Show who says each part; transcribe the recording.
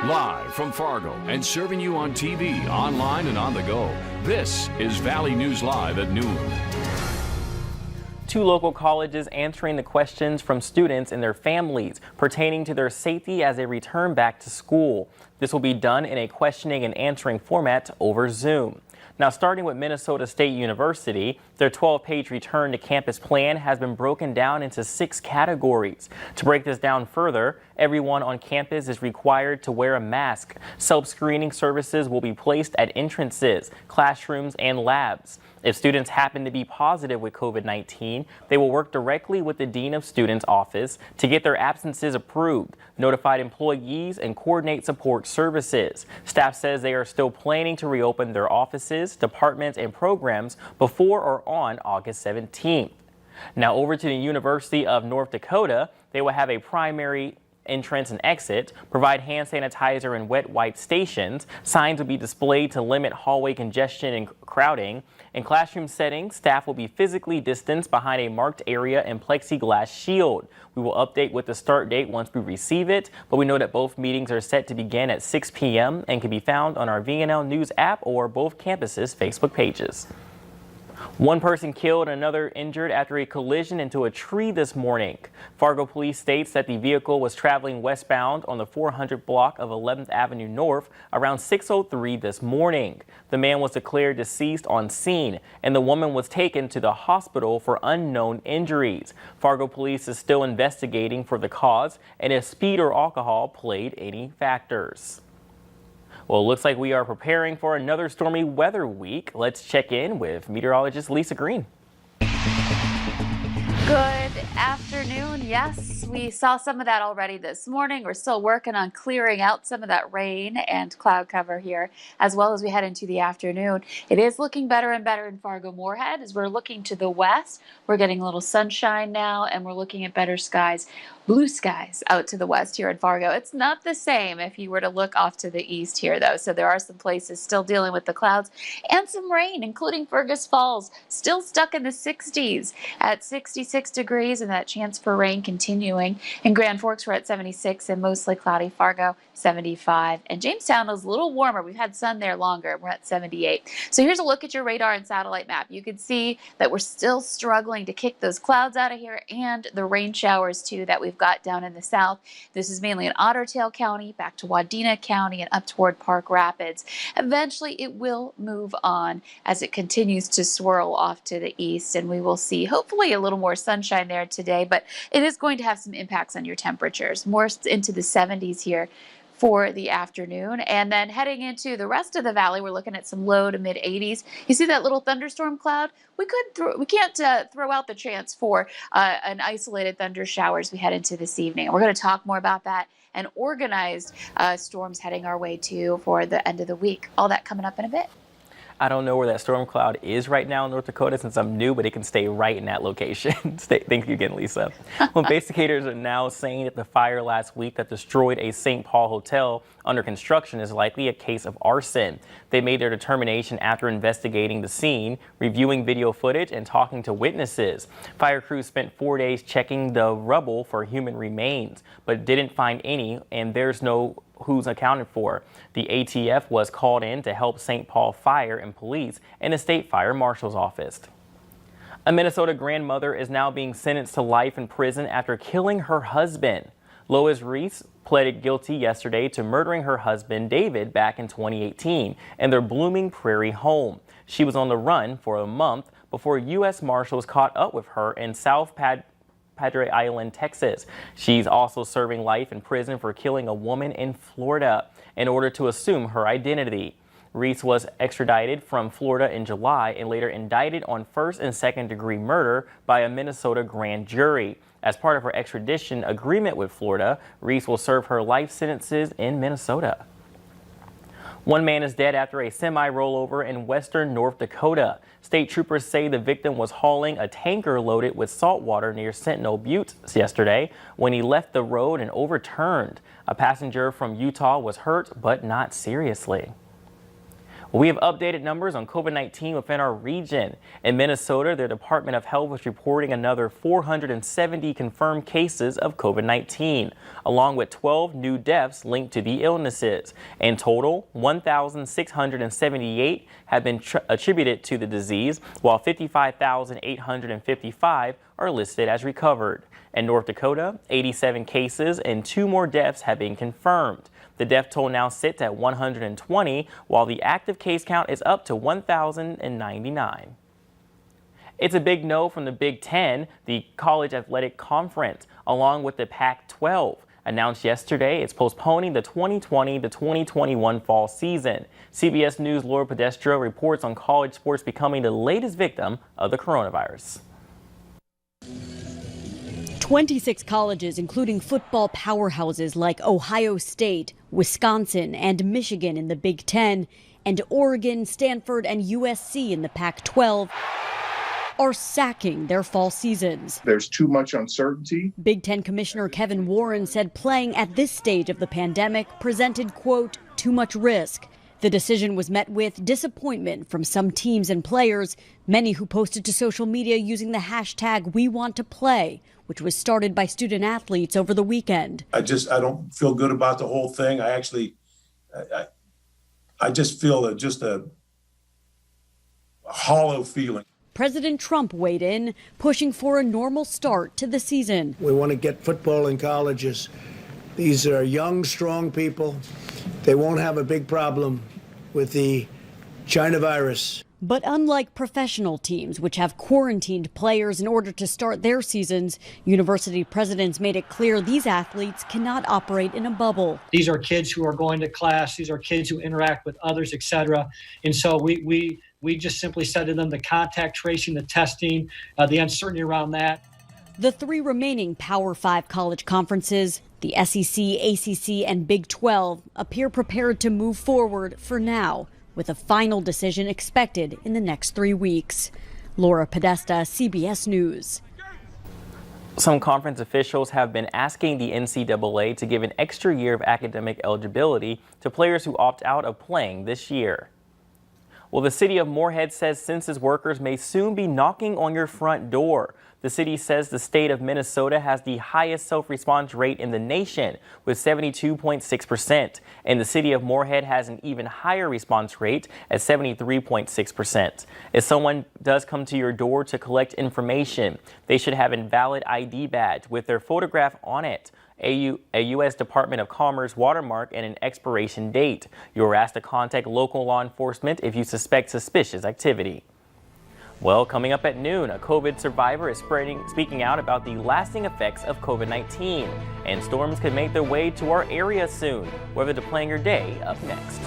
Speaker 1: Live from Fargo and serving you on TV, online, and on the go, this is Valley News Live at noon.
Speaker 2: Two local colleges answering the questions from students and their families pertaining to their safety as they return back to school. This will be done in a questioning and answering format over Zoom. Now, starting with Minnesota State University, their 12-page return to campus plan has been broken down into 6 categories. To break this down further, everyone on campus is required to wear a mask. Self-screening services will be placed at entrances, classrooms, and labs. If students happen to be positive with COVID-19, they will work directly with the Dean of Students' office to get their absences approved, notified employees, and coordinate support services. Staff says they are still planning to reopen their offices, departments, and programs before or on August 17th. Now over to the University of North Dakota, they will have a primary entrance and exit, provide hand sanitizer and wet wipe stations. Signs will be displayed to limit hallway congestion and crowding. In classroom settings, staff will be physically distanced behind a marked area and plexiglass shield. We will update with the start date once we receive it, but we know that both meetings are set to begin at 6 p.m. and can be found on our VNL News app or both campuses' Facebook pages. One person killed and another injured after a collision into a tree this morning. Fargo police states that the vehicle was traveling westbound on the 400 block of 11th Avenue North around 6:03 this morning. The man was declared deceased on scene, and the woman was taken to the hospital for unknown injuries. Fargo police is still investigating for the cause and if speed or alcohol played any factors. Well, it looks like we are preparing for another stormy weather week. Let's check in with meteorologist Lisa Green.
Speaker 3: Good afternoon. Yes, we saw some of that already this morning. We're still working on clearing out some of that rain and cloud cover here as well as we head into the afternoon. It is looking better and better in Fargo-Moorhead as we're looking to the west. We're getting a little sunshine now and we're looking at better skies, blue skies out to the west here in Fargo. It's not the same if you were to look off to the east here though. So there are some places still dealing with the clouds and some rain, including Fergus Falls, still stuck in the 60s at 66 degrees and that chance for rain continuing. In Grand Forks, we're at 76 and mostly cloudy. Fargo, 75. And Jamestown is a little warmer. We've had sun there longer. We're at 78. So here's a look at your radar and satellite map. You can see that we're still struggling to kick those clouds out of here and the rain showers too that we've got down in the south. This is mainly in Otter Tail County, back to Wadena County and up toward Park Rapids. Eventually it will move on as it continues to swirl off to the east and we will see hopefully a little more sunshine there today, but it is going to have some impacts on your temperatures, more into the 70s here for the afternoon. And then heading into the rest of the valley, we're looking at some low to mid 80s. You see that little thunderstorm cloud? We can't throw out the chance for an isolated thunder shower as we head into this evening. We're going to talk more about that and organized storms heading our way too for the end of the week. All that coming up in a bit.
Speaker 2: I don't know where that storm cloud is right now in North Dakota since I'm new, but it can stay right in that location. Thank you again, Lisa. Well, investigators are now saying that the fire last week that destroyed a St. Paul hotel under construction is likely a case of arson. They made their determination after investigating the scene, reviewing video footage, and talking to witnesses. Fire crews spent 4 days checking the rubble for human remains, but didn't find any, and there's no who's accounted for. The ATF was called in to help St. Paul Fire and Police and the State Fire Marshal's office. A Minnesota grandmother is now being sentenced to life in prison after killing her husband. Lois Reese pleaded guilty yesterday to murdering her husband, David, back in 2018 in their Blooming Prairie home. She was on the run for a month before U.S. Marshals caught up with her in South Padre Island, Texas. She's also serving life in prison for killing a woman in Florida in order to assume her identity. Reese was extradited from Florida in July and later indicted on first and second degree murder by a Minnesota grand jury. As part of her extradition agreement with Florida, Reese will serve her life sentences in Minnesota. One man is dead after a semi-rollover in western North Dakota. State troopers say the victim was hauling a tanker loaded with salt water near Sentinel Butte yesterday when he left the road and overturned. A passenger from Utah was hurt, but not seriously. We have updated numbers on COVID-19 within our region. In Minnesota, their Department of Health was reporting another 470 confirmed cases of COVID-19, along with 12 new deaths linked to the illnesses. In total, 1,678 have been attributed to the disease, while 55,855 are listed as recovered. In North Dakota, 87 cases and 2 more deaths have been confirmed. The death toll now sits at 120, while the active case count is up to 1,099. It's a big no from the Big Ten, the College Athletic Conference, along with the Pac-12. Announced yesterday, it's postponing the 2020-2021 fall season. CBS News' Laura Pedestro reports on college sports becoming the latest victim of the coronavirus.
Speaker 4: 26 colleges, including football powerhouses like Ohio State, Wisconsin, and Michigan in the Big Ten, and Oregon, Stanford, and USC in the Pac-12, are sacking their fall seasons.
Speaker 5: There's too much uncertainty.
Speaker 4: Big Ten Commissioner Kevin Warren said playing at this stage of the pandemic presented, quote, too much risk. The decision was met with disappointment from some teams and players, many who posted to social media using the hashtag #WeWantToPlay, which was started by student athletes over the weekend.
Speaker 6: I don't feel good about the whole thing. I just feel a hollow feeling.
Speaker 4: President Trump weighed in, pushing for a normal start to the season.
Speaker 7: We want to get football in colleges. These are young, strong people. They won't have a big problem with the China virus.
Speaker 4: But unlike professional teams, which have quarantined players in order to start their seasons, university presidents made it clear these athletes cannot operate in a bubble.
Speaker 8: These are kids who are going to class. These are kids who interact with others, etc. And so we just simply said to them the contact tracing, the testing, the uncertainty around that.
Speaker 4: The 3 remaining Power 5 college conferences, the SEC, ACC, and Big 12, appear prepared to move forward for now, with a final decision expected in the next 3 weeks. Laura Podesta, CBS News.
Speaker 2: Some conference officials have been asking the NCAA to give an extra year of academic eligibility to players who opt out of playing this year. Well, the city of Moorhead says census workers may soon be knocking on your front door. The city says the state of Minnesota has the highest self-response rate in the nation with 72.6%, and the city of Moorhead has an even higher response rate at 73.6%. If someone does come to your door to collect information, they should have a valid ID badge with their photograph on it, a U.S. Department of Commerce watermark, and an expiration date. You are asked to contact local law enforcement if you suspect suspicious activity. Well, coming up at noon, a COVID survivor is speaking out about the lasting effects of COVID-19. And storms could make their way to our area soon. Weather to plan your day up next.